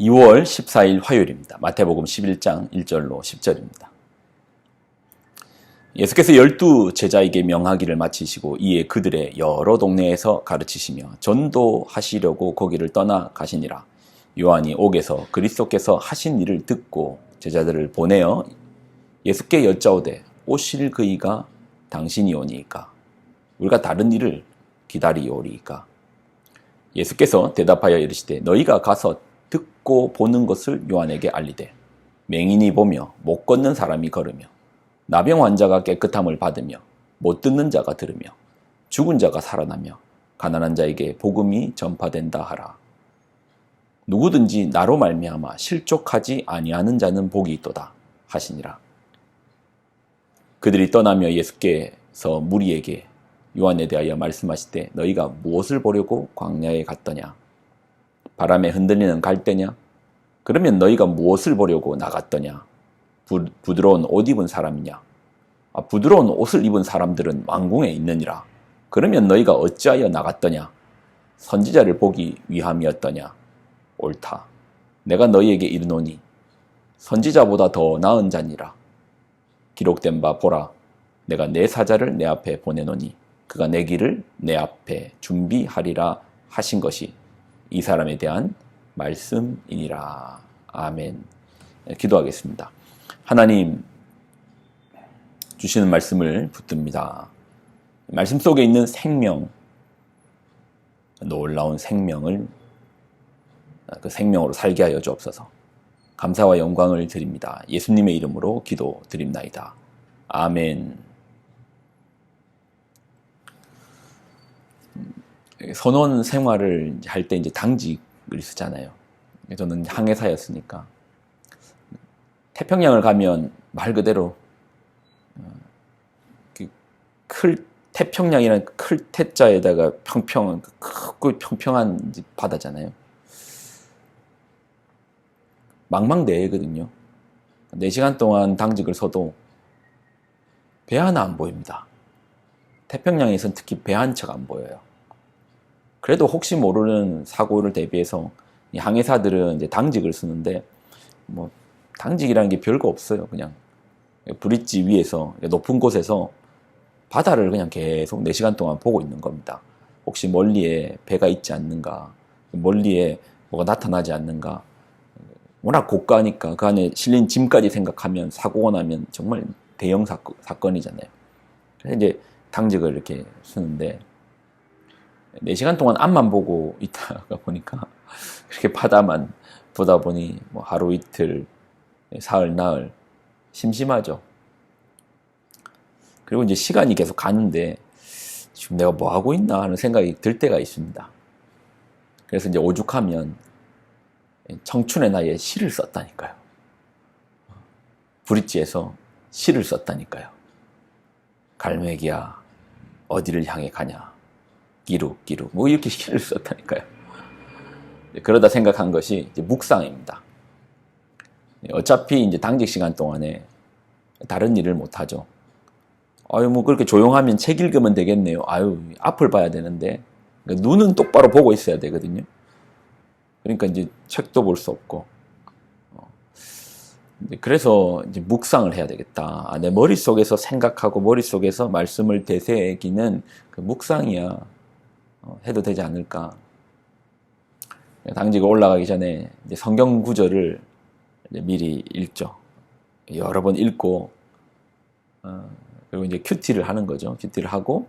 2월 14일 화요일입니다. 마태복음 11장 1절로 10절입니다. 예수께서 12제자에게 명하기를 마치시고 이에 그들의 여러 동네에서 가르치시며 전도하시려고 거기를 떠나 가시니라. 요한이 옥에서 그리스도께서 하신 일을 듣고 제자들을 보내어 예수께 여짜오되 오실 그이가 당신이 오니이까 우리가 다른 일을 기다리오리이까. 예수께서 대답하여 이르시되 너희가 가서 듣고 보는 것을 요한에게 알리되 맹인이 보며 못 걷는 사람이 걸으며 나병 환자가 깨끗함을 받으며 못 듣는 자가 들으며 죽은 자가 살아나며 가난한 자에게 복음이 전파된다 하라. 누구든지 나로 말미암아 실족하지 아니하는 자는 복이 있도다 하시니라. 그들이 떠나며 예수께서 무리에게 요한에 대하여 말씀하시되 너희가 무엇을 보려고 광야에 갔더냐? 바람에 흔들리는 갈대냐? 그러면 너희가 무엇을 보려고 나갔더냐? 부드러운 옷 입은 사람이냐? 부드러운 옷을 입은 사람들은 왕궁에 있느니라. 그러면 너희가 어찌하여 나갔더냐? 선지자를 보기 위함이었더냐? 옳다. 내가 너희에게 이르노니 선지자보다 더 나은 자니라. 기록된 바 보라. 내가 내 사자를 내 앞에 보내노니 그가 내 길을 내 앞에 준비하리라 하신 것이 이 사람에 대한 말씀이니라. 아멘. 기도하겠습니다. 하나님, 주시는 말씀을 붙듭니다. 말씀 속에 있는 생명, 놀라운 생명을 그 생명으로 살게 하여 주옵소서. 감사와 영광을 드립니다. 예수님의 이름으로 기도드립나이다. 아멘. 선원 생활을 할 때 이제 당직을 쓰잖아요. 저는 항해사였으니까. 태평양을 가면 말 그대로 태평양이라는 클 태자에다가 평평한 크고 평평한 바다잖아요. 망망대해거든요. 4시간 동안 당직을 서도 배 하나 안 보입니다. 태평양에서는 특히 배 한 척 안 보여요. 그래도 혹시 모르는 사고를 대비해서 이 항해사들은 이제 당직을 쓰는데 뭐 당직이라는 게 별거 없어요. 그냥 브릿지 위에서 높은 곳에서 바다를 그냥 계속 4시간 동안 보고 있는 겁니다. 혹시 멀리에 배가 있지 않는가, 멀리에 뭐가 나타나지 않는가. 워낙 고가니까 그 안에 실린 짐까지 생각하면 사고가 나면 정말 대형 사건이잖아요. 그래서 이제 당직을 이렇게 쓰는데 4시간 동안 앞만 보고 있다가 보니까 그렇게 바다만 보다 보니 뭐 하루 이틀, 사흘, 나흘 심심하죠. 그리고 이제 시간이 계속 가는데 지금 내가 뭐 하고 있나 하는 생각이 들 때가 있습니다. 그래서 이제 오죽하면 청춘의 나이에 시를 썼다니까요. 브릿지에서 시를 썼다니까요. 갈매기야 어디를 향해 가냐 끼룩끼룩 뭐 이렇게 시를 썼다니까요. 그러다 생각한 것이 이제 묵상입니다. 어차피 이제 당직 시간 동안에 다른 일을 못 하죠. 아유 뭐 그렇게 조용하면 책 읽으면 되겠네요. 아유 앞을 봐야 되는데 그러니까 눈은 똑바로 보고 있어야 되거든요. 그러니까 이제 책도 볼 수 없고 그래서 이제 묵상을 해야 되겠다. 내 머릿속에서 생각하고 머릿속에서 말씀을 되새기는 그 묵상이야 해도 되지 않을까. 당직 올라가기 전에 이제 성경 구절을 이제 미리 읽죠. 여러 번 읽고 그리고 이제 큐티를 하는 거죠. 큐티를 하고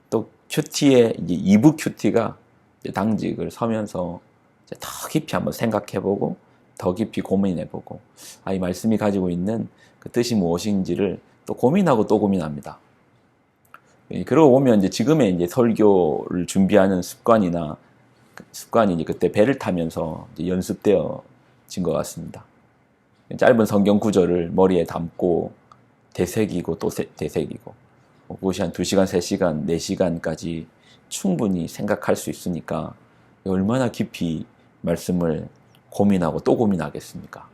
또 큐티의 이제 2부 큐티가 이제 당직을 서면서 이제 더 깊이 한번 생각해보고 더 깊이 고민해보고 이 말씀이 가지고 있는 그 뜻이 무엇인지를 또 고민하고 또 고민합니다. 그러고 보면 이제 지금의 이제 설교를 준비하는 습관이 이제 그때 배를 타면서 이제 연습되어진 것 같습니다. 짧은 성경 구절을 머리에 담고 되새기고 또 되새기고 그것이 한 2시간, 3시간, 4시간까지 충분히 생각할 수 있으니까 얼마나 깊이 말씀을 고민하고 또 고민하겠습니까?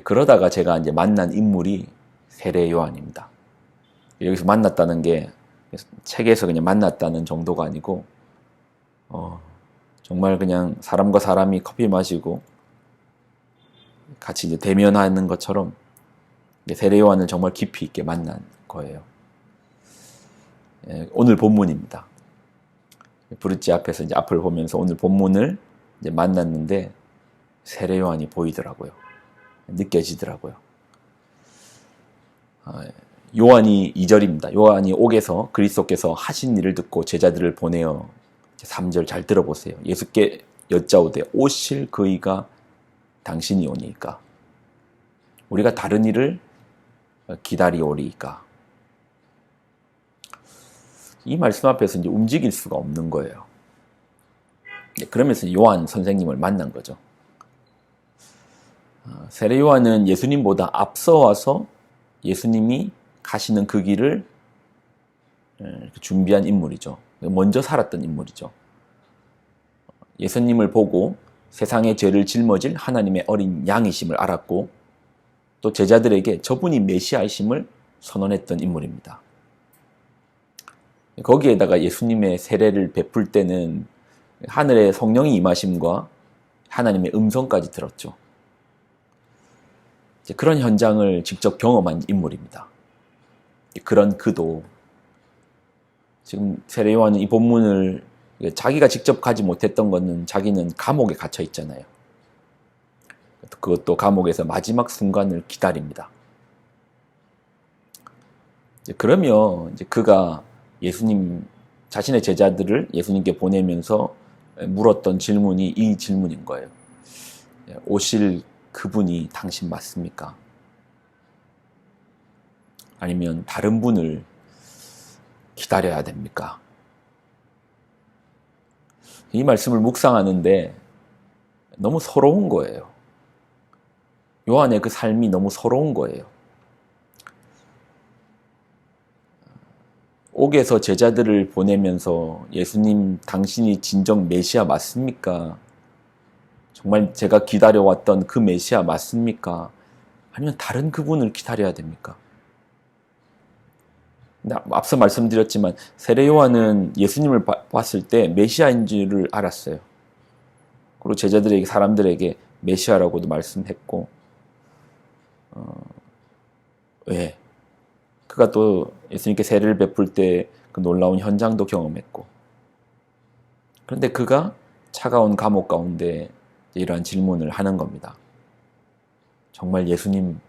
그러다가 제가 이제 만난 인물이 세례 요한입니다. 여기서 만났다는 게 책에서 그냥 만났다는 정도가 아니고 정말 그냥 사람과 사람이 커피 마시고 같이 이제 대면하는 것처럼 세례 요한을 정말 깊이 있게 만난 거예요. 오늘 본문입니다. 브릿지 앞에서 이제 앞을 보면서 오늘 본문을 이제 만났는데 세례 요한이 보이더라고요. 느껴지더라고요. 요한이 2절입니다. 요한이 옥에서 그리스도께서 하신 일을 듣고 제자들을 보내어 3절 잘 들어보세요. 예수께 여짜오되 오실 그이가 당신이 오니까 우리가 다른 일을 기다리오리이까. 이 말씀 앞에서 이제 움직일 수가 없는 거예요. 그러면서 요한 선생님을 만난 거죠. 세례 요한은 예수님보다 앞서 와서 예수님이 가시는 그 길을 준비한 인물이죠. 먼저 살았던 인물이죠. 예수님을 보고 세상의 죄를 짊어질 하나님의 어린 양이심을 알았고 또 제자들에게 저분이 메시아이심을 선언했던 인물입니다. 거기에다가 예수님의 세례를 베풀 때는 하늘의 성령이 임하심과 하나님의 음성까지 들었죠. 그런 현장을 직접 경험한 인물입니다. 그런 그도 지금 세례 요한은 이 본문을 자기가 직접 가지 못했던 것은 자기는 감옥에 갇혀 있잖아요. 그것도 감옥에서 마지막 순간을 기다립니다. 그러면 이제 그가 예수님 자신의 제자들을 예수님께 보내면서 물었던 질문이 이 질문인 거예요. 오실 그분이 당신 맞습니까? 아니면 다른 분을 기다려야 됩니까? 이 말씀을 묵상하는데 너무 서러운 거예요. 요한의 그 삶이 너무 서러운 거예요. 옥에서 제자들을 보내면서 예수님 당신이 진정 메시아 맞습니까? 정말 제가 기다려왔던 그 메시아 맞습니까? 아니면 다른 그분을 기다려야 됩니까? 앞서 말씀드렸지만 세례 요한은 예수님을 봤을 때 메시아인 줄을 알았어요. 그리고 제자들에게 사람들에게 메시아라고도 말씀했고 왜? 그가 또 예수님께 세례를 베풀 때 그 놀라운 현장도 경험했고 그런데 그가 차가운 감옥 가운데 이러한 질문을 하는 겁니다. 정말 예수님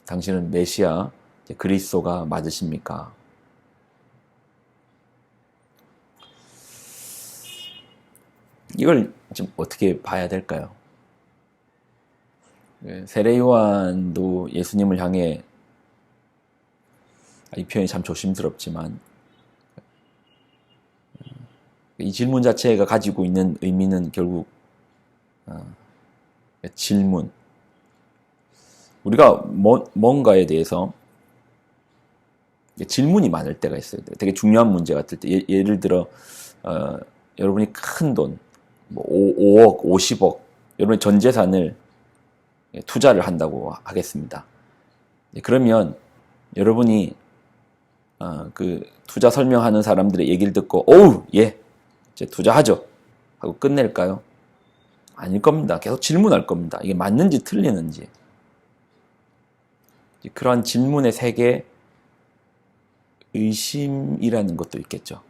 당신은 메시아 그리스도가 맞으십니까? 이걸 좀 어떻게 봐야 될까요? 세례 요한도 예수님을 향해 이 표현이 참 조심스럽지만 이 질문 자체가 가지고 있는 의미는 결국 질문. 우리가 뭔가에 대해서 질문이 많을 때가 있어요. 되게 중요한 문제 같을 때 예를 들어 여러분이 큰 돈, 뭐 5억, 50억 여러분의 전 재산을 투자를 한다고 하겠습니다. 그러면 여러분이 그 투자 설명하는 사람들의 얘기를 듣고 어우 예 이제 투자하죠 하고 끝낼까요? 아닐 겁니다. 계속 질문할 겁니다. 이게 맞는지 틀리는지. 그러한 질문의 세계 의심이라는 것도 있겠죠.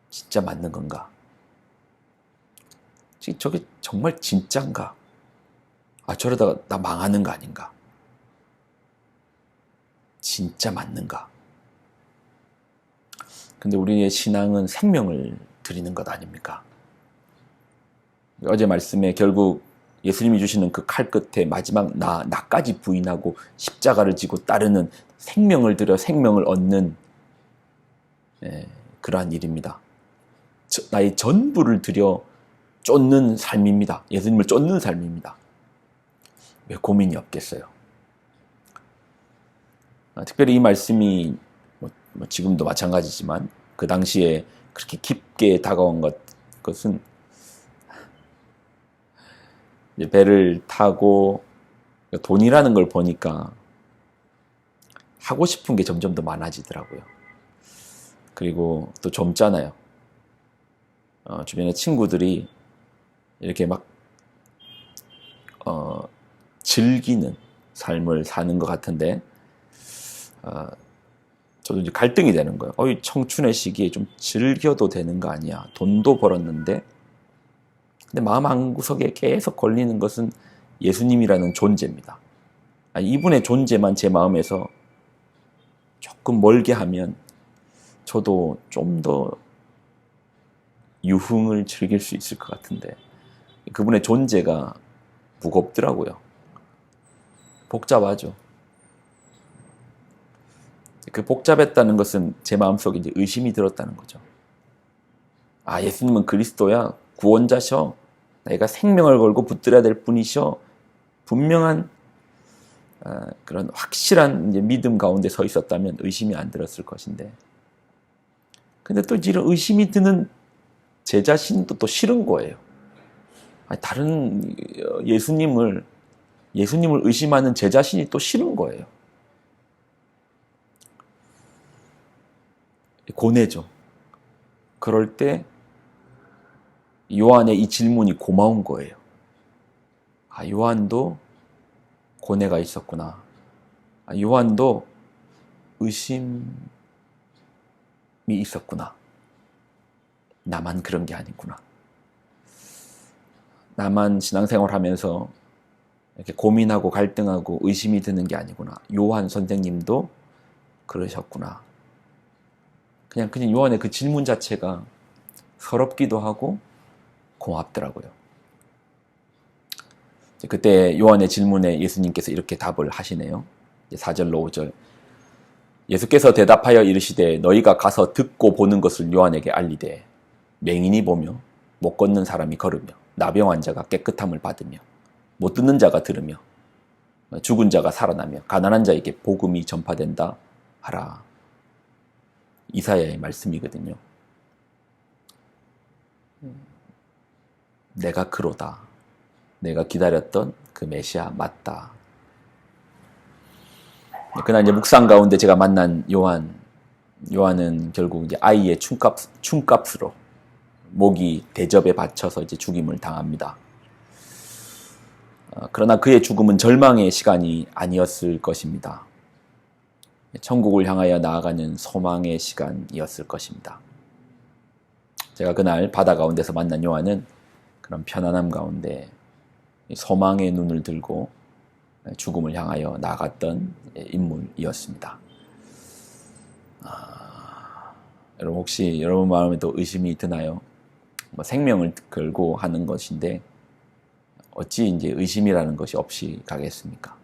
진짜 맞는 건가? 저게 정말 진짠가? 저러다가 나 망하는 거 아닌가? 진짜 맞는가? 근데 우리의 신앙은 생명을 드리는 것 아닙니까? 어제 말씀에 결국 예수님이 주시는 그 칼 끝에 마지막 나까지 부인하고 십자가를 지고 따르는 생명을 들여 생명을 얻는 그러한 일입니다. 나의 전부를 들여 쫓는 삶입니다. 예수님을 쫓는 삶입니다. 왜 고민이 없겠어요? 특별히 이 말씀이 뭐 지금도 마찬가지지만 그 당시에 그렇게 깊게 다가온 것은 이제 배를 타고 돈이라는 걸 보니까 하고 싶은 게 점점 더 많아지더라고요. 그리고 또 젊잖아요. 주변에 친구들이 이렇게 막 즐기는 삶을 사는 것 같은데 저도 이제 갈등이 되는 거예요. 이 청춘의 시기에 좀 즐겨도 되는 거 아니야. 돈도 벌었는데. 근데 마음 한구석에 계속 걸리는 것은 예수님이라는 존재입니다. 이분의 존재만 제 마음에서 조금 멀게 하면 저도 좀 더 유흥을 즐길 수 있을 것 같은데 그분의 존재가 무겁더라고요. 복잡하죠. 그 복잡했다는 것은 제 마음속에 이제 의심이 들었다는 거죠. 예수님은 그리스도야, 구원자셔. 내가 생명을 걸고 붙들어야 될 분이셔. 분명한 그런 확실한 이제 믿음 가운데 서 있었다면 의심이 안 들었을 것인데. 근데 또 이런 의심이 드는 제 자신도 또 싫은 거예요. 다른 예수님을 의심하는 제 자신이 또 싫은 거예요. 고뇌죠. 그럴 때 요한의 이 질문이 고마운 거예요. 요한도 고뇌가 있었구나. 요한도 의심이 있었구나. 나만 그런 게 아니구나. 나만 신앙생활 하면서 이렇게 고민하고 갈등하고 의심이 드는 게 아니구나. 요한 선생님도 그러셨구나. 그냥 요한의 그 질문 자체가 서럽기도 하고 고맙더라고요. 그때 요한의 질문에 예수님께서 이렇게 답을 하시네요. 4절로 5절. 예수께서 대답하여 이르시되 너희가 가서 듣고 보는 것을 요한에게 알리되 맹인이 보며 못 걷는 사람이 걸으며 나병 환자가 깨끗함을 받으며 못 듣는 자가 들으며 죽은 자가 살아나며 가난한 자에게 복음이 전파된다 하라. 이사야의 말씀이거든요. 내가 그로다. 내가 기다렸던 그 메시아 맞다. 그날 이제 묵상 가운데 제가 만난 요한은 결국 이제 아이의 춤값으로 목이 대접에 바쳐서 이제 죽임을 당합니다. 그러나 그의 죽음은 절망의 시간이 아니었을 것입니다. 천국을 향하여 나아가는 소망의 시간이었을 것입니다. 제가 그날 바다 가운데서 만난 요한은 그런 편안함 가운데 소망의 눈을 들고 죽음을 향하여 나아갔던 인물이었습니다. 여러분 혹시 여러분 마음에도 의심이 드나요? 생명을 걸고 하는 것인데 어찌 이제 의심이라는 것이 없이 가겠습니까?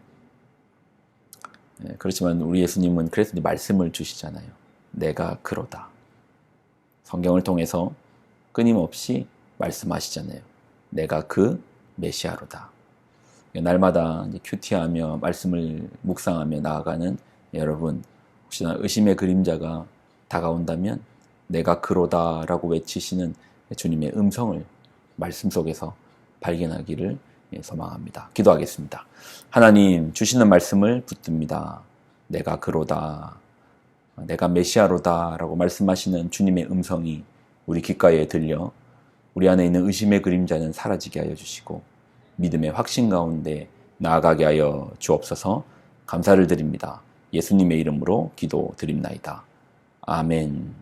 그렇지만 우리 예수님은 그래서 말씀을 주시잖아요. 내가 그로다. 성경을 통해서 끊임없이 말씀하시잖아요. 내가 그 메시아로다. 날마다 큐티하며 말씀을 묵상하며 나아가는 여러분, 혹시나 의심의 그림자가 다가온다면 내가 그로다라고 외치시는 주님의 음성을 말씀 속에서 발견하기를 소망합니다. 기도하겠습니다. 하나님 주시는 말씀을 붙듭니다. 내가 그로다. 내가 메시아로다 라고 말씀하시는 주님의 음성이 우리 귓가에 들려 우리 안에 있는 의심의 그림자는 사라지게 하여 주시고 믿음의 확신 가운데 나아가게 하여 주옵소서. 감사를 드립니다. 예수님의 이름으로 기도드립나이다. 아멘.